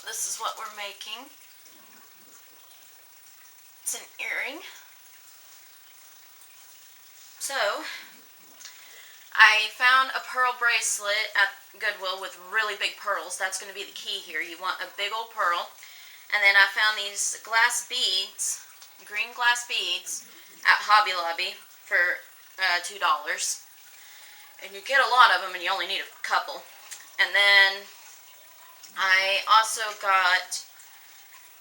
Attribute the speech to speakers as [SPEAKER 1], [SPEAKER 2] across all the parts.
[SPEAKER 1] this is what we're making. It's an earring. So, I found a pearl bracelet at Goodwill with really big pearls. That's going to be the key here. You want a big old pearl. And then I found these glass beads, green glass beads, at Hobby Lobby for $2. And you get a lot of them and you only need a couple. And then I also got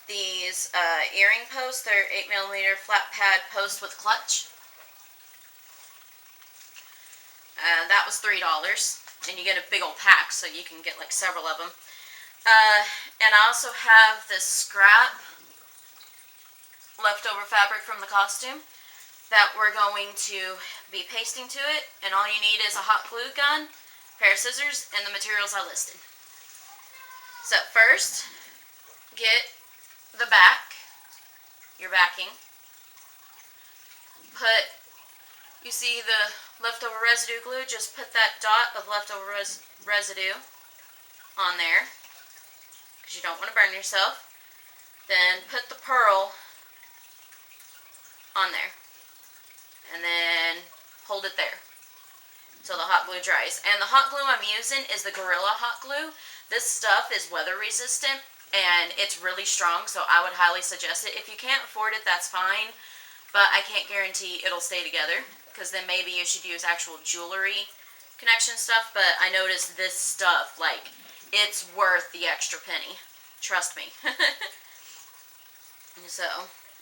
[SPEAKER 1] these earring posts. They're 8mm flat pad post with clutch. That was $3. And you get a big old pack, so you can get like several of them. And I also have this scrap leftover fabric from the costume that we're going to be pasting to it. And all you need is a hot glue gun, a pair of scissors, and the materials I listed. So first, get the back, your backing. You see the leftover residue glue, just put that dot of leftover residue on there, because you don't want to burn yourself. Then put the pearl on there, and then hold it there until the hot glue dries. And the hot glue I'm using is the Gorilla Hot Glue. This stuff is weather resistant, and it's really strong, so I would highly suggest it. If you can't afford it, that's fine, but I can't guarantee it'll stay together, because then maybe you should use actual jewelry connection stuff. But I noticed this stuff, like, it's worth the extra penny. Trust me. So,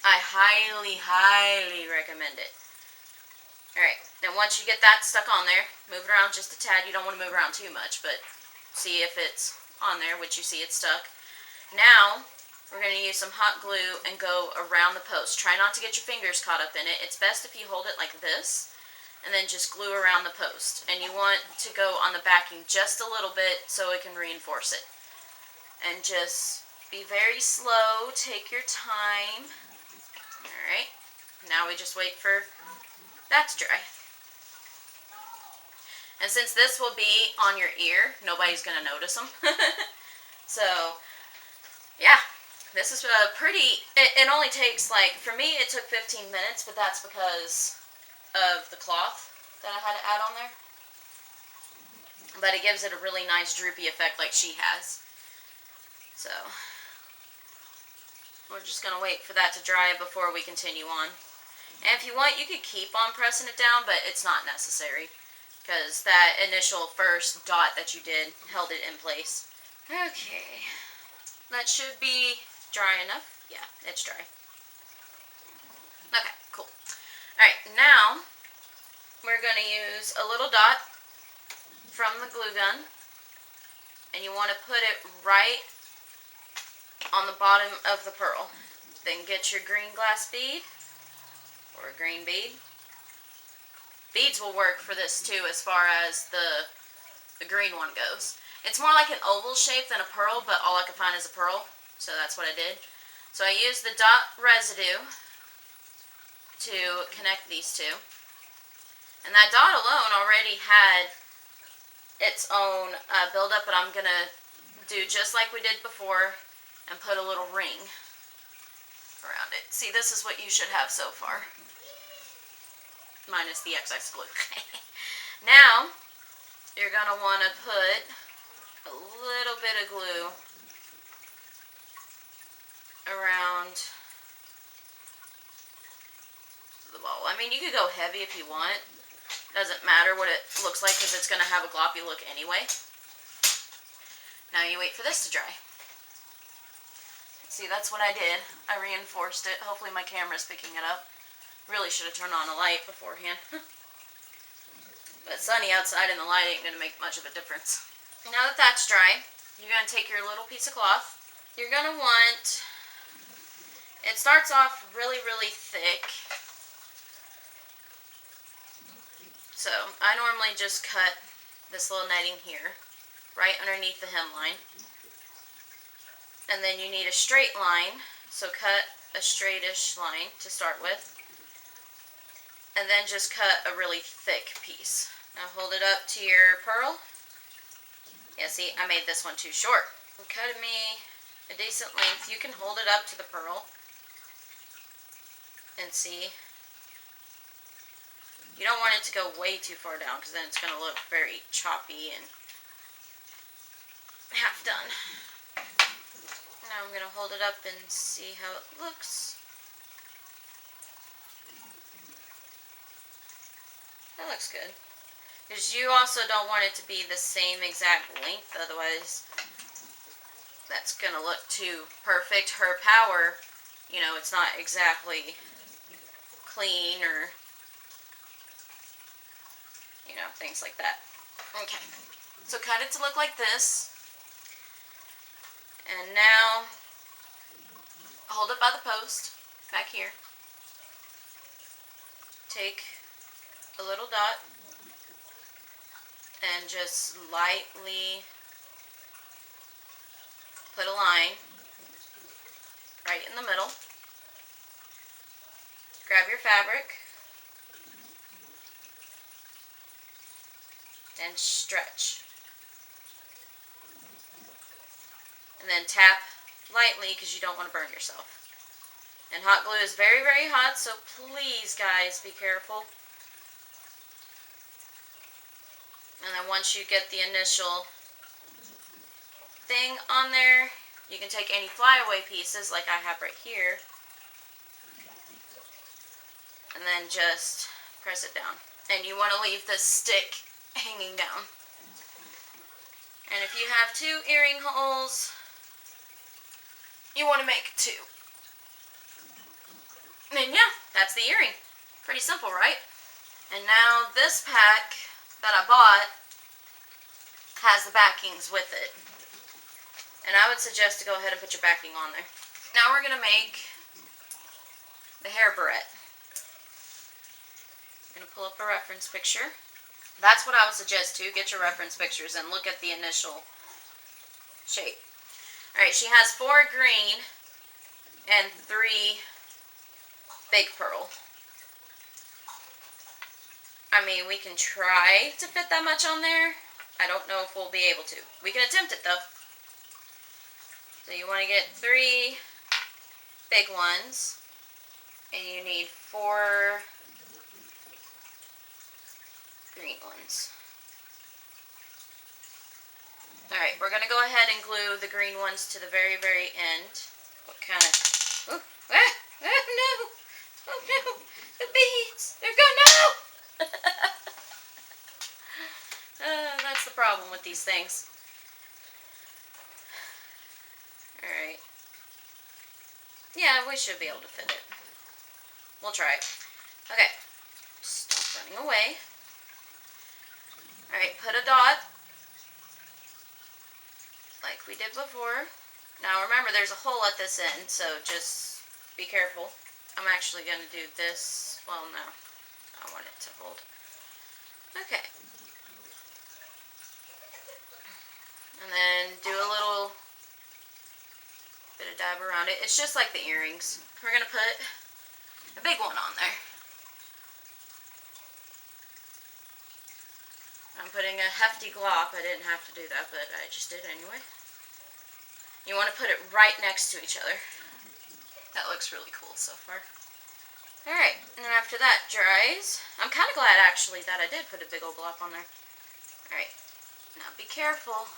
[SPEAKER 1] I highly, highly recommend it. Alright, then once you get that stuck on there, move it around just a tad. You don't want to move around too much, but see if it's on there, which you see it's stuck. Now, we're going to use some hot glue and go around the post. Try not to get your fingers caught up in it. It's best if you hold it like this, and then just glue around the post. And you want to go on the backing just a little bit so it can reinforce it. And just be very slow. Take your time. Alright, now we just wait for that to dry. And since this will be on your ear, nobody's going to notice them. So, yeah. This is it only takes, like, for me it took 15 minutes, but that's because of the cloth that I had to add on there. But it gives it a really nice droopy effect like she has. So, we're just going to wait for that to dry before we continue on. And if you want, you could keep on pressing it down, but it's not necessary, because that initial first dot that you did held it in place. Okay, that should be dry enough. Yeah, it's dry. Okay, cool. Alright, now we're going to use a little dot from the glue gun, and you want to put it right on the bottom of the pearl. Then get your green glass bead, or a green bead. Beads will work for this too, as far as the green one goes. It's more like an oval shape than a pearl, but all I could find is a pearl. So that's what I did. So I used the dot residue to connect these two. And that dot alone already had its own buildup, but I'm going to do just like we did before and put a little ring around it. See, this is what you should have so far. Minus the excess glue. Now, you're going to want to put a little bit of glue around the ball. I mean, you could go heavy if you want. Doesn't matter what it looks like, because it's going to have a gloppy look anyway. Now you wait for this to dry. See, that's what I did. I reinforced it. Hopefully my camera's picking it up. Really should have turned on a light beforehand. But sunny outside and the light ain't going to make much of a difference. Now that that's dry, you're going to take your little piece of cloth. You're going to want... It starts off really, really thick. So, I normally just cut this little netting here, right underneath the hemline. And then you need a straight line, so cut a straightish line to start with. And then just cut a really thick piece. Now hold it up to your pearl. Yeah, see, I made this one too short. Cut me a decent length. You can hold it up to the pearl and see. You don't want it to go way too far down because then it's going to look very choppy and half done. Now I'm going to hold it up and see how it looks. That looks good. Because you also don't want it to be the same exact length, otherwise that's going to look too perfect. Her power, you know, it's not exactly clean or, you know, things like that. Okay, so cut it to look like this. And now hold it by the post, back here. Take a little dot and just lightly put a line right in the middle. Grab your fabric and stretch. And then tap lightly because you don't want to burn yourself. And hot glue is very, very hot, so please, guys, be careful. And then once you get the initial thing on there, you can take any flyaway pieces like I have right here and then just press it down. And you want to leave the stick hanging down. And if you have 2 earring holes, you want to make 2. And yeah, that's the earring. Pretty simple, right? And now this pack that I bought has the backings with it. And I would suggest to go ahead and put your backing on there. Now we're going to make the hair barrette. I'm going to pull up a reference picture. That's what I would suggest too. Get your reference pictures and look at the initial shape. Alright, she has 4 green and 3 big pearl. I mean, we can try to fit that much on there. I don't know if we'll be able to. We can attempt it though. So you want to get 3 big ones, and you need 4 green ones. Alright, we're going to go ahead and glue the green ones to the very, very end. What kind of... Oh, no! Oh no! The beads! They're gone! No! That's the problem with these things. Alright. Yeah, we should be able to fit it. We'll try it. Okay. Stop running away. Alright, put a dot. Like we did before. Now remember, there's a hole at this end, so just be careful. I'm actually going to do this. Well, no. I want it to hold. Okay. And then do a little bit of dab around it. It's just like the earrings. We're going to put a big one on there. I'm putting a hefty glop. I didn't have to do that, but I just did anyway. You want to put it right next to each other. That looks really cool so far. Alright, and then after that dries, I'm kind of glad actually that I did put a big old glop on there. Alright, now be careful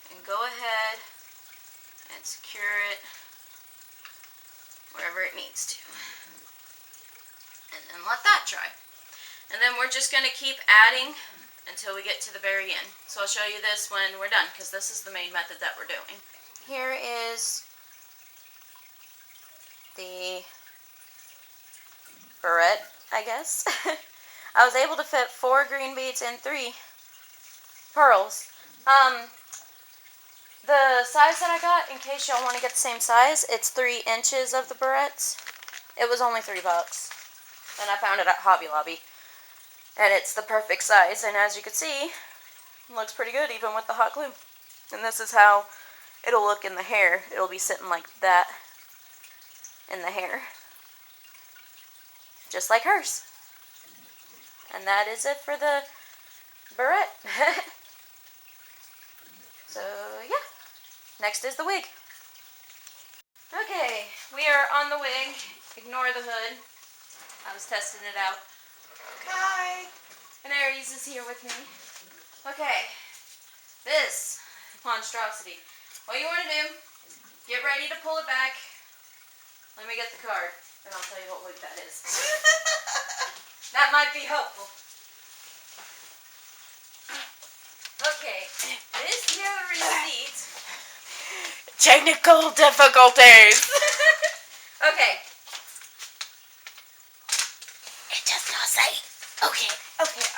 [SPEAKER 1] and go ahead and secure it wherever it needs to. And then let that dry. And then we're just going to keep adding until we get to the very end. So I'll show you this when we're done, because this is the main method that we're doing. Here is the barrette, I guess. I was able to fit 4 green beads and 3 pearls. The size that I got, in case y'all want to get the same size, it's 3 inches of the barrettes. It was only $3, and I found it at Hobby Lobby. And it's the perfect size, and as you can see, it looks pretty good even with the hot glue. And this is how it'll look in the hair. It'll be sitting like that in the hair. Just like hers. And that is it for the barrette. So, yeah. Next is the wig. Okay, we are on the wig. Ignore the hood. I was testing it out.
[SPEAKER 2] Hi.
[SPEAKER 1] And Aries is here with me. Okay, this monstrosity. What you want to do, get ready to pull it back. Let me get the card, and I'll tell you what wig that is. That might be helpful. Okay, this here receipt.
[SPEAKER 2] Technical difficulties.
[SPEAKER 1] Okay.
[SPEAKER 2] It just not say. Okay,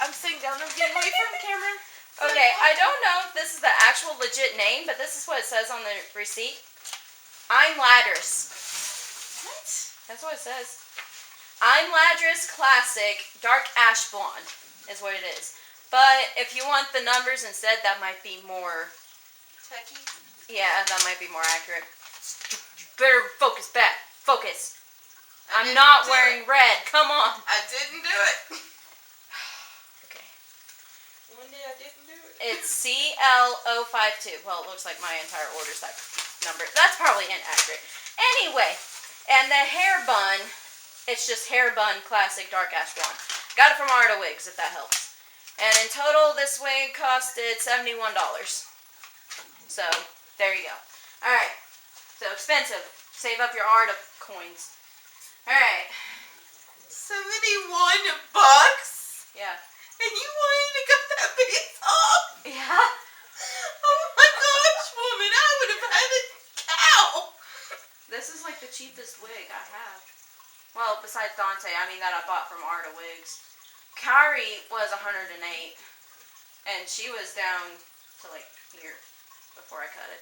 [SPEAKER 2] I'm sitting down. I'm getting away from the camera.
[SPEAKER 1] Okay, I don't know if this is the actual legit name, but this is what it says on the receipt. I'm Ladris.
[SPEAKER 2] What?
[SPEAKER 1] That's what it says. I'm Ladris Classic Dark Ash Blonde is what it is. But if you want the numbers instead, that might be more...
[SPEAKER 2] Techie?
[SPEAKER 1] Yeah, that might be more accurate. You better focus back. Focus. I'm not wearing red. Come on.
[SPEAKER 2] I didn't do it.
[SPEAKER 1] Okay.
[SPEAKER 2] One day I didn't do it.
[SPEAKER 1] It's CL052. Well, it looks like my entire order's type number. That's probably inaccurate. Anyway, and the hair bun, it's just hair bun classic dark ash blonde. Got it from Arta Wigs, if that helps. And in total, this wig costed $71. So, there you go. Alright. So, expensive. Save up your Arta coins. Alright.
[SPEAKER 2] $71?
[SPEAKER 1] Yeah.
[SPEAKER 2] And you wanted to cut that piece off?
[SPEAKER 1] Yeah.
[SPEAKER 2] Oh my gosh, woman, I would have had a cow.
[SPEAKER 1] This is like the cheapest wig I have. Well, besides Dante, I mean that I bought from Arta Wigs. Kari was 108, and she was down to like here before I cut it.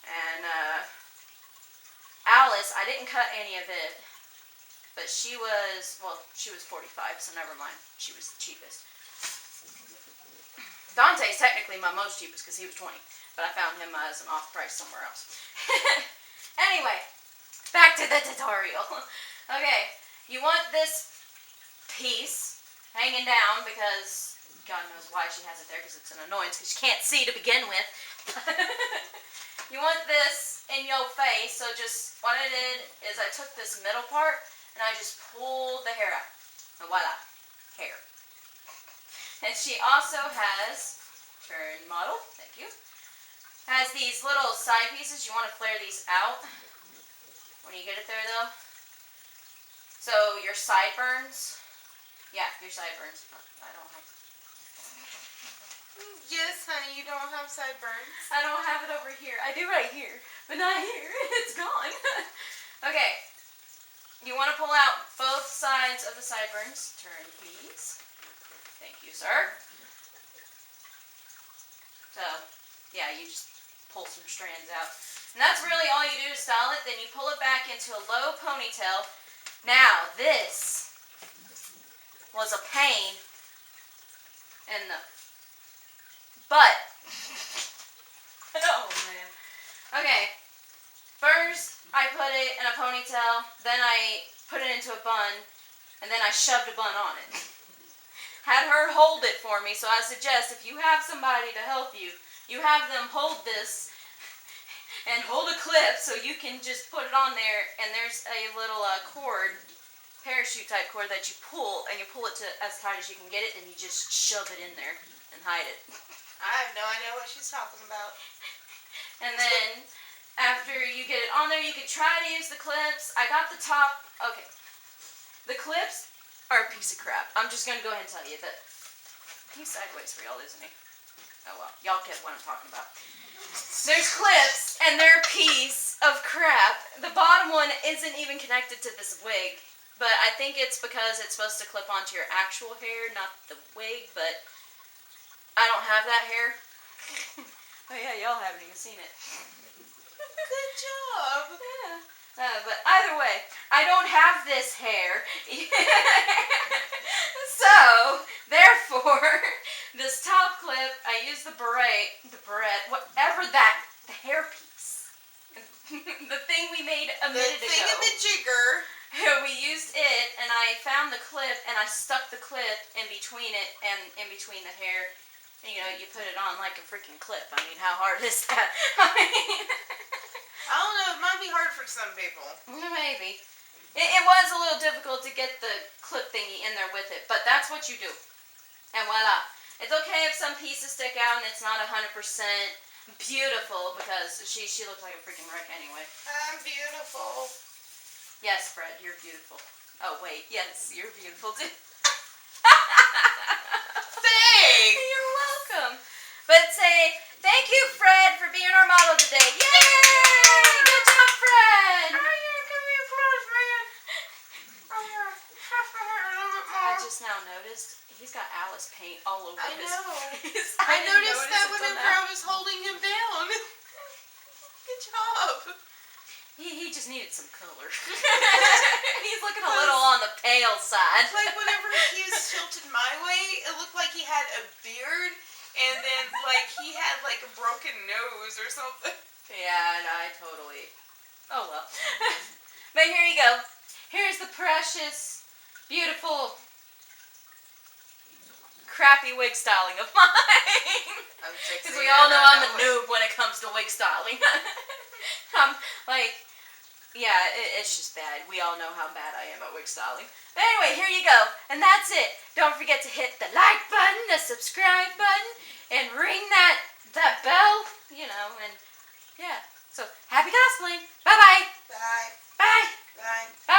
[SPEAKER 1] And Alice, I didn't cut any of it, but she was 45, so never mind. She was the cheapest. Dante's technically my most cheapest because he was 20, but I found him as an off price somewhere else. Anyway, back to the tutorial. Okay, you want this piece hanging down because God knows why she has it there because it's an annoyance because you can't see to begin with. You want this in your face, so just what I did is I took this middle part and I just pulled the hair out. And voila, hair. And she also has, turn model, thank you, has these little side pieces. You want to flare these out when you get it there though. So your sideburns, yeah, your sideburns. Oh, I don't have.
[SPEAKER 2] Yes, honey, you don't have sideburns.
[SPEAKER 1] I don't have it over here. I do right here, but not here. It's gone. Okay. You want to pull out both sides of the sideburns. Turn, please. Thank you, sir. So, yeah, you just pull some strands out. And that's really all you do to style it. Then you pull it back into a low ponytail. Now, this was a pain in the butt. Oh, man. Okay. First, I put it in a ponytail. Then I put it into a bun. And then I shoved a bun on it. Had her hold it for me. So I suggest if you have somebody to help you, you have them hold this and hold a clip so you can just put it on there. And there's a little cord, parachute type cord that you pull, and you pull it to as tight as you can get it, and you just shove it in there and hide it.
[SPEAKER 2] I have no idea what she's talking about.
[SPEAKER 1] And then after you get it on there, you could try to use the clips. I got the top. Okay. The clips are a piece of crap. I'm just going to go ahead and tell you that he's sideways for y'all, isn't he? Oh well, y'all get what I'm talking about. There's clips, and they're a piece of crap. The bottom one isn't even connected to this wig, but I think it's because it's supposed to clip onto your actual hair, not the wig, but I don't have that hair. Oh yeah, y'all haven't even seen it.
[SPEAKER 2] Good job.
[SPEAKER 1] Yeah. But either way, I don't have this hair. So, therefore, this top clip, I use the barrette, whatever that, the hair piece. The thing we made a minute ago.
[SPEAKER 2] The thingamajigger.
[SPEAKER 1] We used it, and I found the clip, and I stuck the clip in between it and in between the hair. And, you know, you put it on like a freaking clip. I mean, how hard is that? I mean...
[SPEAKER 2] I don't know if my might be hard for some people.
[SPEAKER 1] Maybe. It was a little difficult to get the clip thingy in there with it, but that's what you do. And voila. It's okay if some pieces stick out and it's not 100% beautiful, because she looks like a freaking wreck anyway.
[SPEAKER 2] I'm beautiful.
[SPEAKER 1] Yes, Fred, you're beautiful. Oh, wait. Yes, you're beautiful too.
[SPEAKER 2] Thanks.
[SPEAKER 1] You're welcome. But say, thank you, Fred, for being our model today. Yay! Good job, Fred.
[SPEAKER 2] Oh, yeah, give me a close, man. Oh, yeah.
[SPEAKER 1] I just now noticed he's got Alice paint all over
[SPEAKER 2] I
[SPEAKER 1] his
[SPEAKER 2] know.
[SPEAKER 1] face.
[SPEAKER 2] I
[SPEAKER 1] didn't
[SPEAKER 2] noticed
[SPEAKER 1] notice
[SPEAKER 2] that
[SPEAKER 1] it till
[SPEAKER 2] whenever
[SPEAKER 1] now.
[SPEAKER 2] I was holding him down. Good job.
[SPEAKER 1] He just needed some color. He's looking a little on the pale side.
[SPEAKER 2] Like whenever he was tilted my way, it looked like he had a beard, and then like he had like a broken nose or something.
[SPEAKER 1] Yeah, I totally. Oh well. But here you go. Here's the precious, beautiful, crappy wig styling of mine. Because we all know I'm a noob when it comes to wig styling. Like, yeah, it's just bad. We all know how bad I am at wig styling. But anyway, here you go. And that's it. Don't forget to hit the like button, the subscribe button, and ring that bell, you know, and yeah. So, happy cosplaying. Bye-bye.
[SPEAKER 2] Bye.
[SPEAKER 1] Bye.
[SPEAKER 2] Bye.
[SPEAKER 1] Bye.